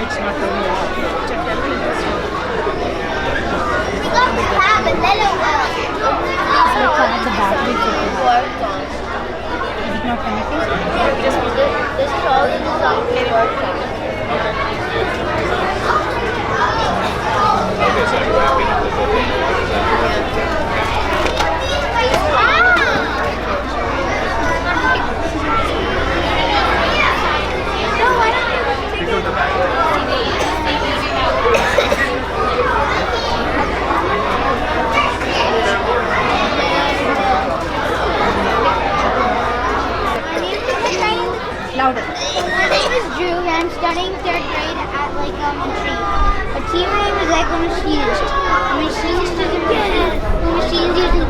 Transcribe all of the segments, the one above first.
it's not really We got the cab and then it the battery worked on. it's not connecting. This is all the design we worked on. Okay, so you're wrapping up the whole thing. Louder. My name is Drew and I'm studying 3rd grade at Lake Elementary. Our team name is like Machinists. Machinists is machines using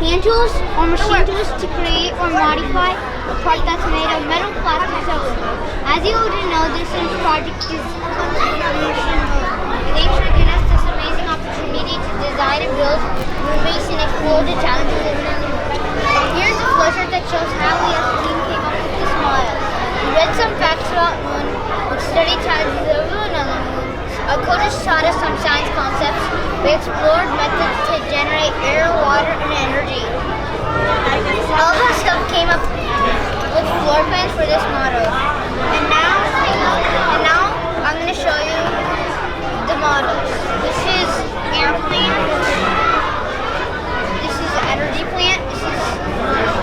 hand tools or machine tools to create or modify a part that's made of metal, plastic, or wood. As you already know, this project is thanks for giving us this amazing opportunity to design and build movies and explore the challenges of living on the moon. Here's a flowchart that shows how we as a team came up with this model. We read some facts about the moon, we studied challenges of living on the moon. Our coaches taught us some science concepts. We explored methods to generate air, water, and energy. All of us came up with floor plans for this model. And now I'm going to show you the models. This is airplane. This is energy plant. This is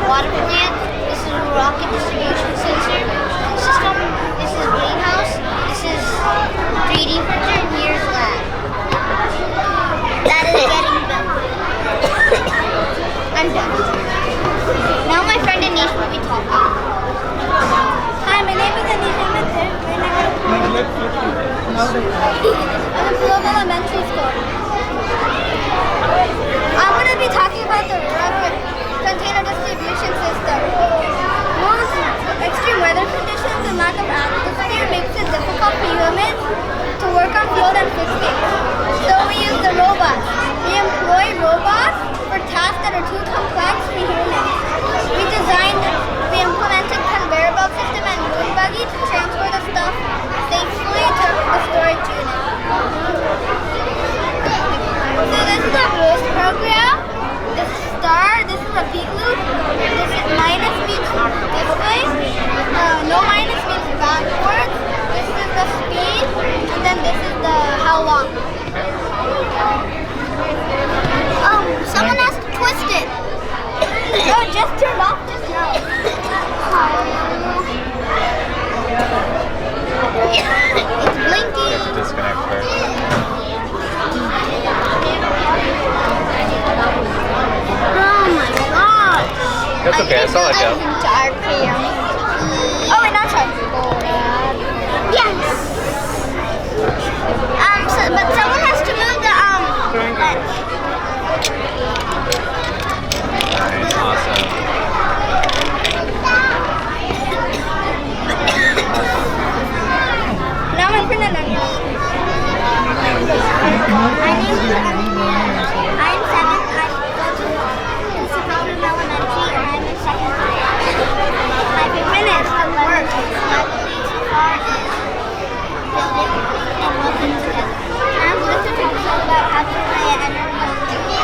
water plant. This is rocket distribution sensor system. This is greenhouse. This is 3D printer. And here's lab. That is getting built. I'm done. Now my friend Anish will be talking. Hi, my name is Anish. I'm in 3rd grade. I'm in Global Elementary School. I'm going to be talking about the rocket container distribution system. Most extreme weather conditions and lack of atmosphere makes it difficult for humans to work on field and fix things. So we use the robots. We employ robots for tasks that are too complex for humans. We implemented conveyor belt system and moon buggy to transfer the stuff safely to the storage unit. So this is a boost program. This is star. This is a beat loop. This is minus means this way. No minus means backwards. This is the speed, and then this is the how long. Someone has to twist it. No, it just turned off just now. It's blinking. Disconnect first. Oh my gosh. That's okay, I saw it go. Dark here. Oh, wait, not dark. Yes. But someone has to move the bench. Nice, awesome. Now my friend and I'm 7. I go to Municipality Elementary and I'm in 2nd grade. My favorite is the work. My belief so far is building and working together. I'm going to talk about how to generate energy.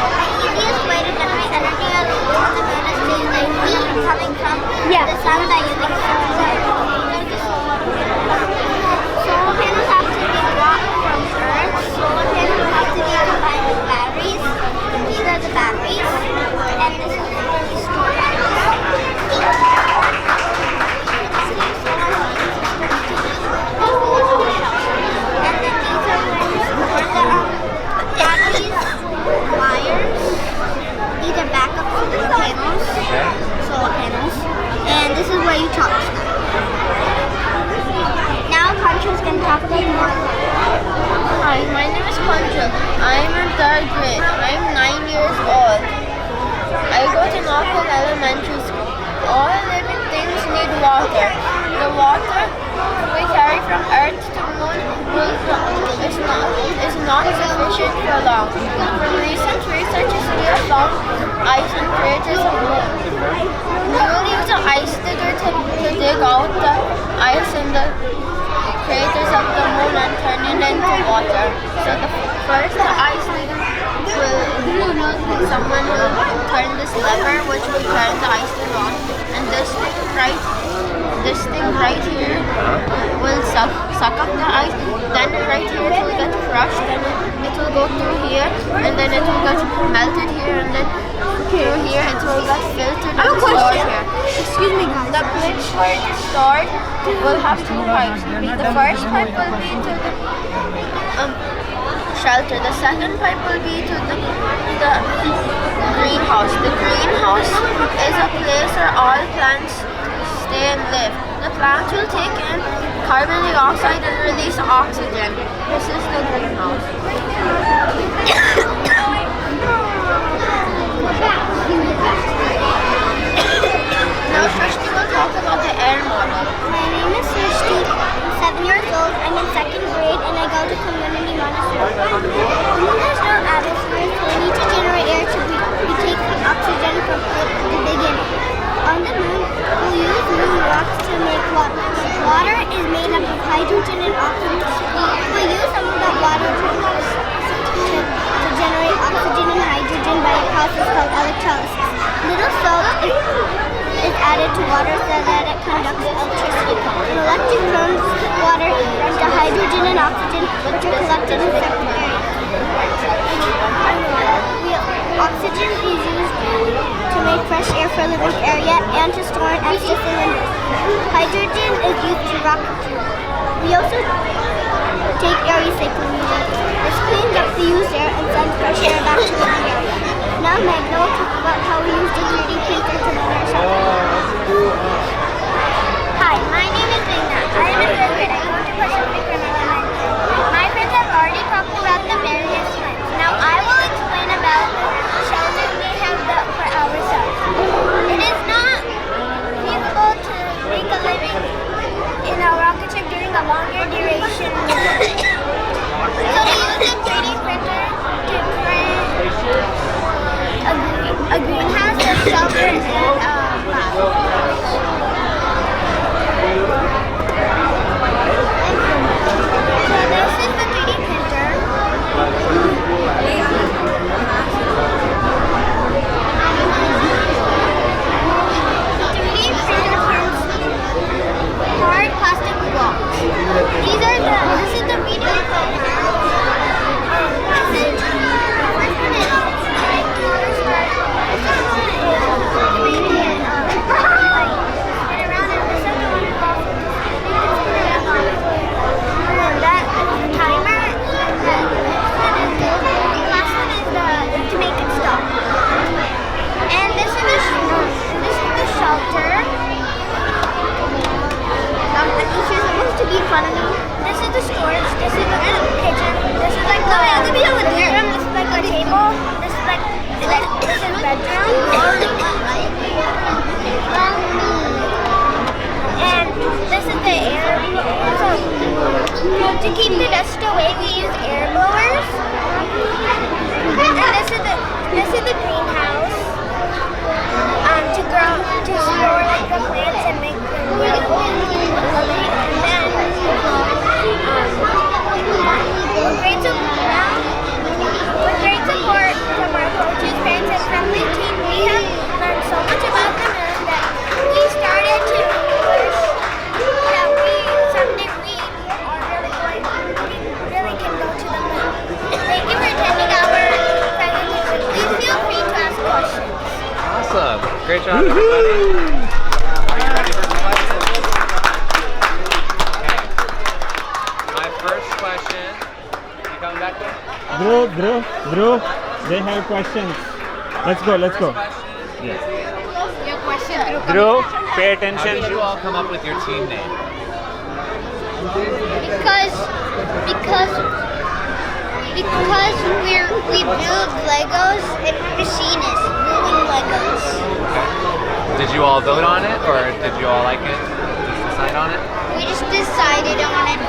The easiest way to generate energy on the moon is to use a heat coming from the sun by using solar panels. Solar panels have to be brought from Earth. Solar panels have to be combined with batteries. These are the batteries, and this is where we store it. And then these are where we store the batteries, wires. These are backup solar panels, and this is where you charge them. Now Pancho's going to talk about more. Hi, my name is Pancho. I'm in 3rd grade. I'm 9 years old. I go to Norfolk Elementary School. All living things need water. The water we carry from Earth to Moon is not sufficient for long. From recent researches, we have found ice and craters of Moon. We will use an ice digger to dig out the ice in the craters of the Moon and turn into water. So first the ice someone will turn this lever which will turn the ice to on, and this thing right here will suck up the ice. Then right here it will get crushed, and it will go through here, and then it will get melted here, and then through here it will get filtered and stored here. Excuse me, guys. The place where it is stored will have two pipes. The first pipe will be to the shelter. The second pipe will be to the greenhouse. The greenhouse is a place where all plants stay and live. The plants will take in carbon dioxide and release oxygen. This is the greenhouse. Now Srishti will talk about the air model. My name is Srishti. I'm 7 years old. I'm in 2nd grade and I go to community Montessori. The moon has no atmosphere, so we need to generate air to take oxygen from Earth at the beginning. On the moon, we'll use moon rocks to make water. Water is made up of hydrogen and oxygen. We'll use some of that water to generate oxygen and hydrogen by a process called electrolysis. Little salt is added to water so that it conducts electricity. An electric turns water into hydrogen and oxygen, which are collected in separate areas. Oxygen is used to make fresh air for living area and to store in extra cylinders. Hydrogen is used to rocket fuel. We also take air recycling units. This cleans up the used air and sends fresh air back to living area. Now Magna will talk about how we use the 3D printer to build our shelter. Hi, my name is Magna. I am in 3rd grade. I go to Pacific Rim Elementary. My friends have already talked about the various ones. Now I will explain about the shelters we have built for ourselves. It is not feasible to make a living in a rocket ship during a longer duration mission. So we use a 3D printer to print a greenhouse, a shelter, and a lab. So this is the 3D printer. The 3D printer prints hard plastic blocks. This is the video program. To be in front of me. This is the storage. This is the kitchen. This is like the bedroom. This is like the table. This is like this is bedroom. And this is the air. So to keep the dust away, we use air blowers. And this is the greenhouse. To store like the plants and make them really cool. And then with great support from our coaches, parents, and family team, we have learned so much about the moon that we started to wish that someday we really can go to the moon. Thank you for attending our presentation. Please feel free to ask questions. Awesome. Great job, everybody. Are you ready for questions? Okay. My first question. You coming back there? Drew, they have questions. Let's go. Yes. Your question, Drew, pay How attention. did you all come up with your team name? Because we build Legos and we're machinists building Legos. Okay. Did you all vote on it, or did you all like it? Just decide on it? We just decided on it.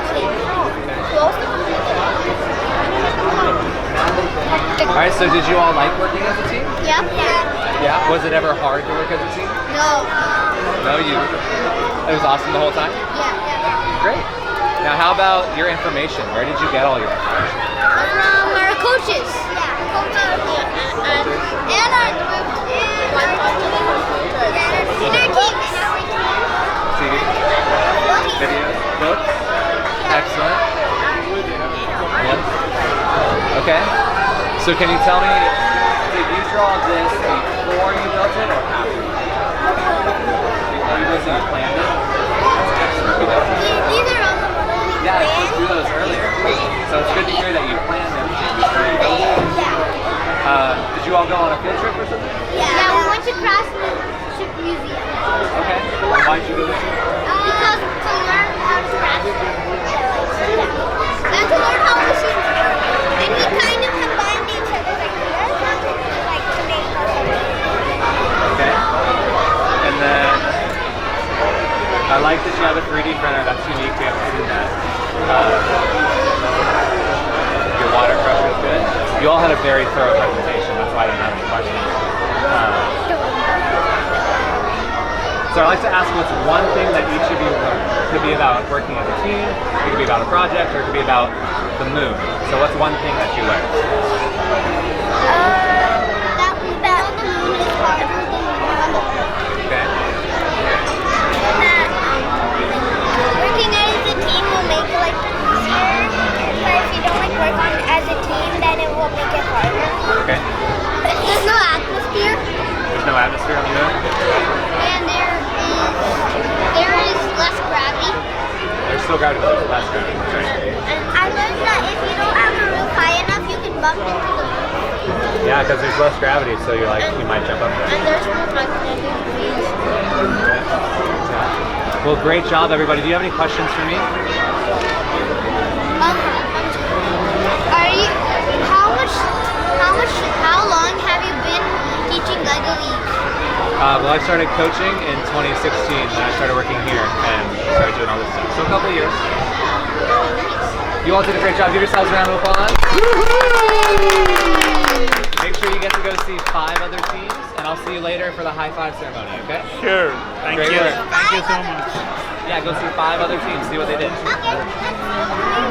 Alright, so did you all like working as a team? Yep. Yeah? Was it ever hard to work as a team? No. No, it was awesome the whole time? Yeah. Great. Now, how about your information? Where did you get all your information? From our coaches. Yeah, coaches. And our group. TV? Videos? Books? Excellent. Yes. Okay. So can you tell me, did you draw this before you built it or after? Before you built it, you planned it? These are all the ones we Yeah, I planned. went through those earlier. So it's good to hear that you planned everything before you built it. Did you all go on a field trip or something? Yeah, we went to Craftsmanship Museum. Okay. Why'd you go there? Because to learn how to craft and to learn how machines work. And we kind of combined each other's ideas to make Okay. And then I like that you have a 3D printer. That's unique. We haven't seen that. Your water pressure is good. You all had a very thorough presentation. That's why I didn't have any questions. So I like to ask what's one thing that each of you learned. It could be about working as a team, it could be about a project, or it could be about the moon. So what's one thing that you learned? that the moon is harder than the moon on the earth. Okay. That working as a team will make it easier, but if you don't work on as a team, then it will make it harder. Okay. There's no atmosphere, There's no atmosphere on the moon? and there is less gravity. There's still gravity, but there's less gravity. Right? And I learned that if you don't have a roof high enough, you can bump into the moon. Yeah, because there's less gravity, so you might jump up there. And there's no magnetic field. Well, great job, everybody. Do you have any questions for me? How long have you been teaching Lego League? Well, I started coaching in 2016, and I started working here and started doing all this stuff. So a couple of years. You all did a great job. Give yourselves a round of applause. Make sure you get to go see 5 other teams, and I'll see you later for the high five ceremony, okay? Sure. Thank Great you. work. Thank you so much. Yeah, go see 5 other teams, see what they did. Okay.